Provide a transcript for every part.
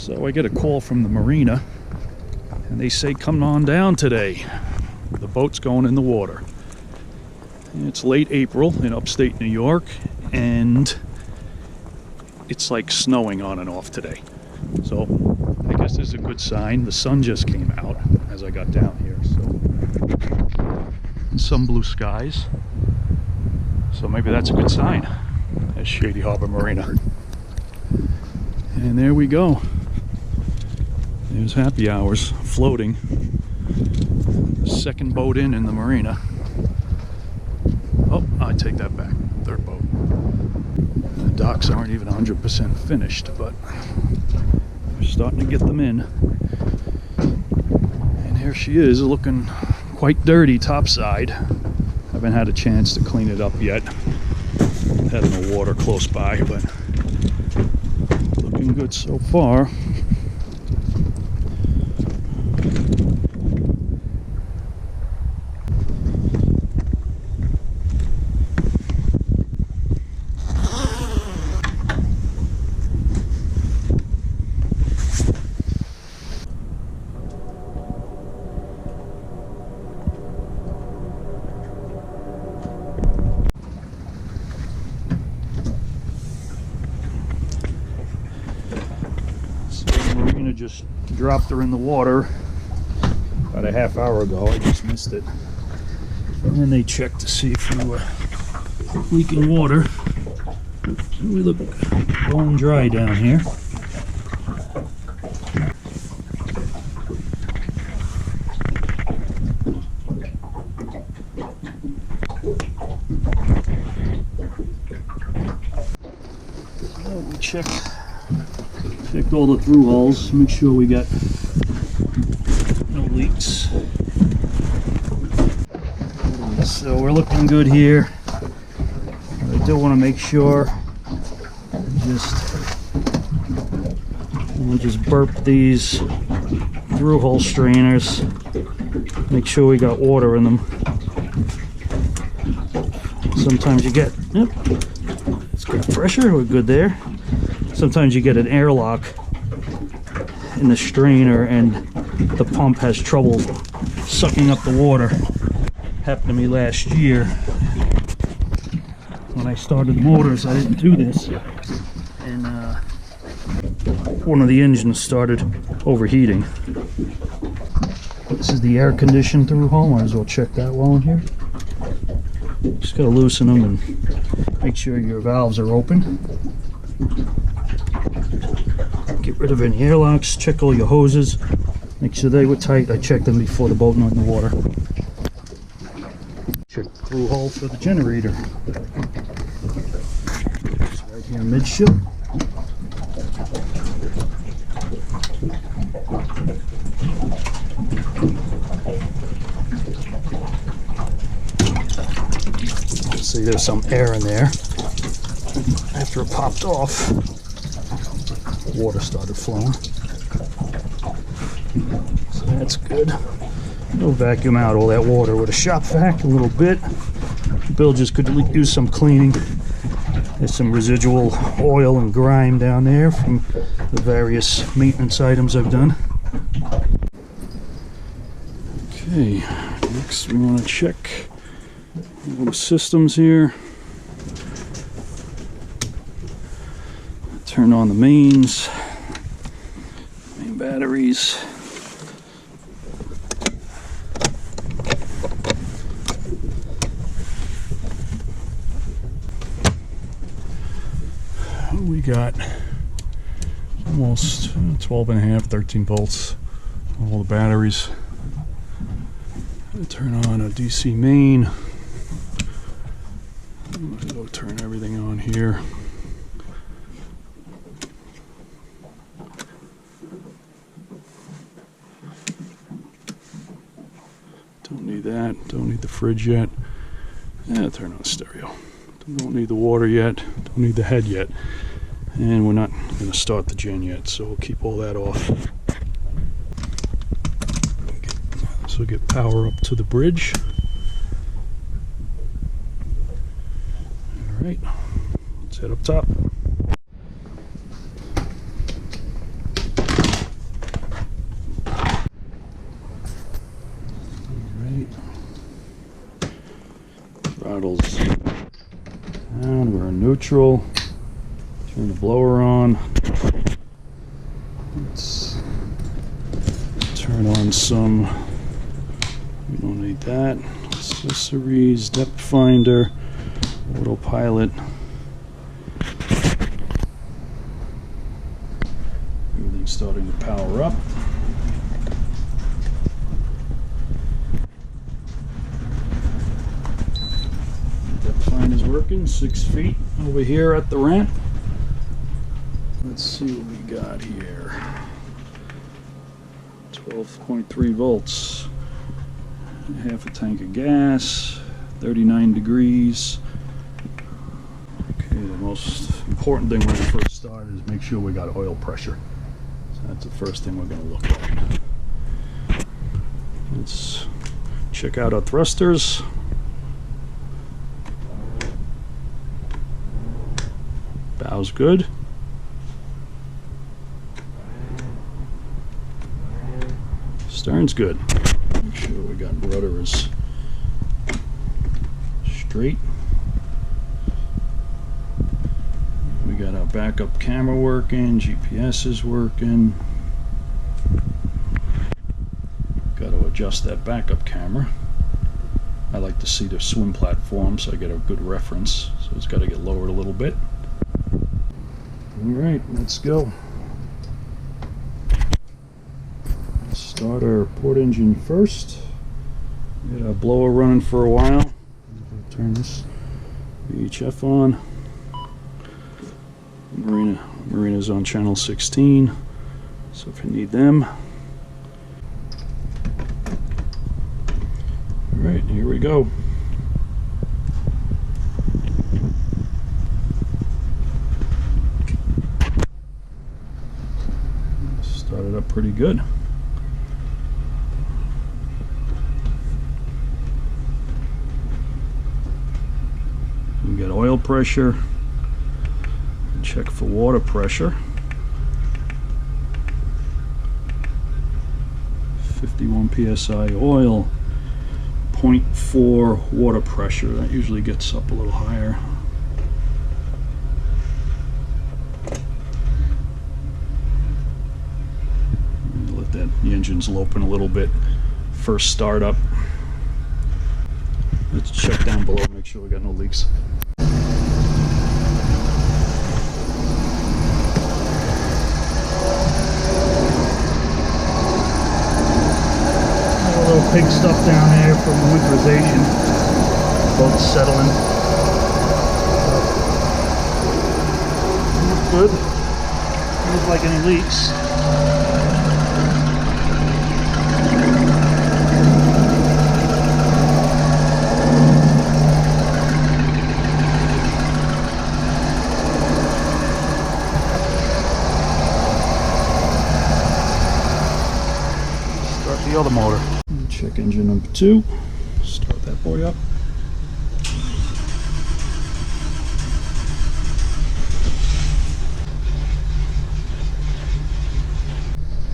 So I get a call from the marina, and they say come on down today. The boat's going in the water. It's late April in upstate New York, and it's like snowing on and off today. So I guess this is a good sign. The sun just came out as I got down here, so and some blue skies. So maybe that's a good sign at Shady Harbor Marina. And there we go. There's happy hours floating. The second boat in the marina. Oh, I take that back. Third boat. The docks aren't even 100% finished, but we're starting to get them in. And here she is, looking quite dirty topside. Haven't had a chance to clean it up yet. Had no water close by, but looking good so far. Just dropped her in the water about a half hour ago. I just missed it. And then they checked to see if we were leaking water. So we look bone dry down here. So we checked all the through holes, make sure we got no leaks. So we're looking good here. I do want to make sure just burp these through hole strainers. Make sure we got water in them. Sometimes you get, yep, it's good pressure, we're good there. Sometimes you get an airlock in the strainer and the pump has trouble sucking up the water. Happened to me last year when I started motors. I didn't do this, and one of the engines started overheating. This is the air conditioned through hole. Might as well check that while I'm here. Just gotta loosen them and make sure your valves are open. Get rid of any airlocks, check all your hoses, make sure they were tight. I checked them before the boat went in the water. Check the through hole for the generator. It's right here midship. See, there's some air in there. After it popped off, water started flowing, so that's good. We'll vacuum out all that water with a shop vac a little bit. Bill just could use some cleaning. There's some residual oil and grime down there from the various maintenance items I've done. Okay, next we want to check all the systems here. Turn on the main batteries. We got almost 12 and a half, 13 volts, all the batteries. Turn on a DC main. I'm gonna go turn everything on here. Don't need that. Don't need the fridge yet. Yeah, turn on stereo. Don't need the water yet. Don't need the head yet. And we're not going to start the gen yet, so we'll keep all that off. So we'll get power up to the bridge. All right, let's head up top. throttles down. We're in neutral. Turn the blower on. Let's turn on some, we don't need that, accessories, depth finder, autopilot. Everything's starting to power up. Depth finder's working, 6 feet over here at the ramp. Let's see what we got here. 12.3 volts, half a tank of gas, 39 degrees. Okay, the most important thing when we first start is make sure we got oil pressure. So that's the first thing we're going to look at. Let's check out our thrusters. Bow's good. Stern's good. Make sure we got rudder is straight. We got our backup camera working, GPS is working. Got to adjust that backup camera. I like to see the swim platform so I get a good reference. So it's got to get lowered a little bit. Alright, let's go. Start our port engine first. Get our blower running for a while. Turn this VHF on. Marina's on channel 16, so if you need them. Alright, here we go. Started up pretty good. We got oil pressure. Check for water pressure. 51 psi oil, 0.4 water pressure. That usually gets up a little higher. Let that, the engine's open a little bit. First start up. Let's check down below, make sure we got no leaks. Pig stuff down there from winterization. Boat's settling. Good. Doesn't look like any leaks. Start the other motor. Check engine number 2. Start that boy up.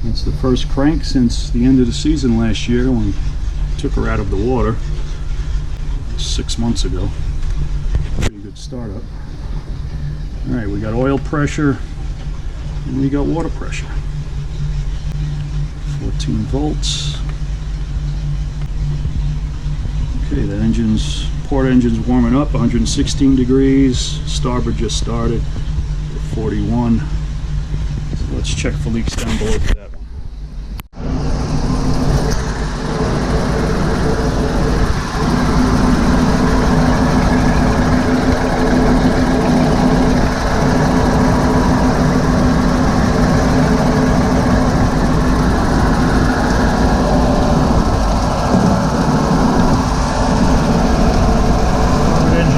It's the first crank since the end of the season last year when we took her out of the water 6 months ago. Pretty good startup. Alright, we got oil pressure and we got water pressure. 14 volts. Okay, that port engine's warming up, 116 degrees. Starboard just started at 41. So let's check for leaks down below for that one.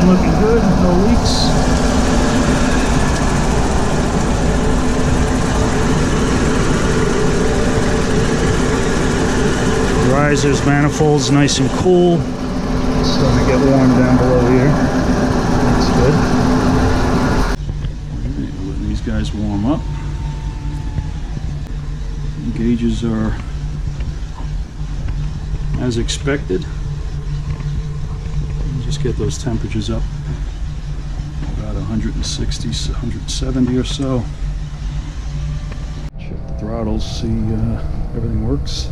Looking good, no leaks. Risers, manifolds, nice and cool. It's starting to get warm down below here. That's good. Alright, we'll let these guys warm up. The gauges are as expected. just get those temperatures up about 160, 170 or so. Check the throttles, see everything works.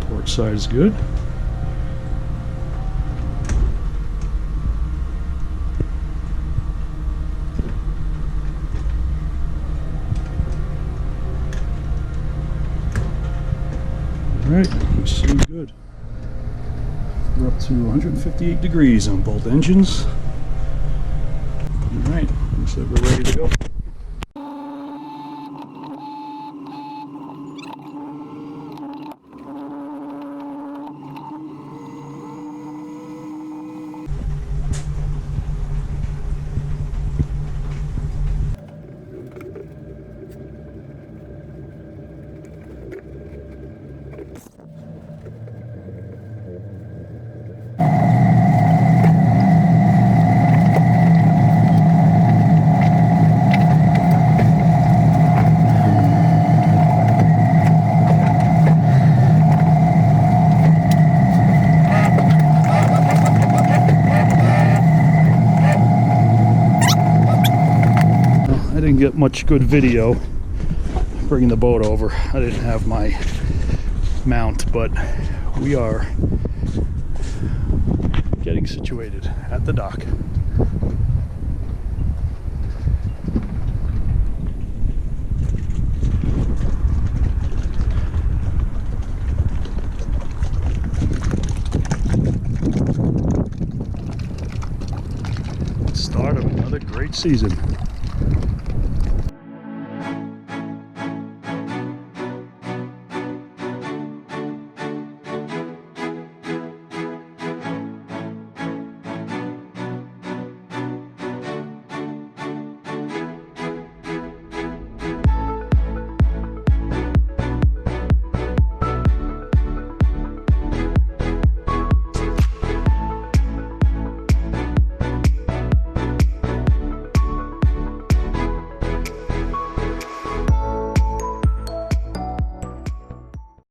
Port side is good. Alright, we seem good. We're up to 158 degrees on both engines. Alright, looks like we're ready to go. I didn't get much good video bringing the boat over. I didn't have my mount, but we are getting situated at the dock. Start of another great season.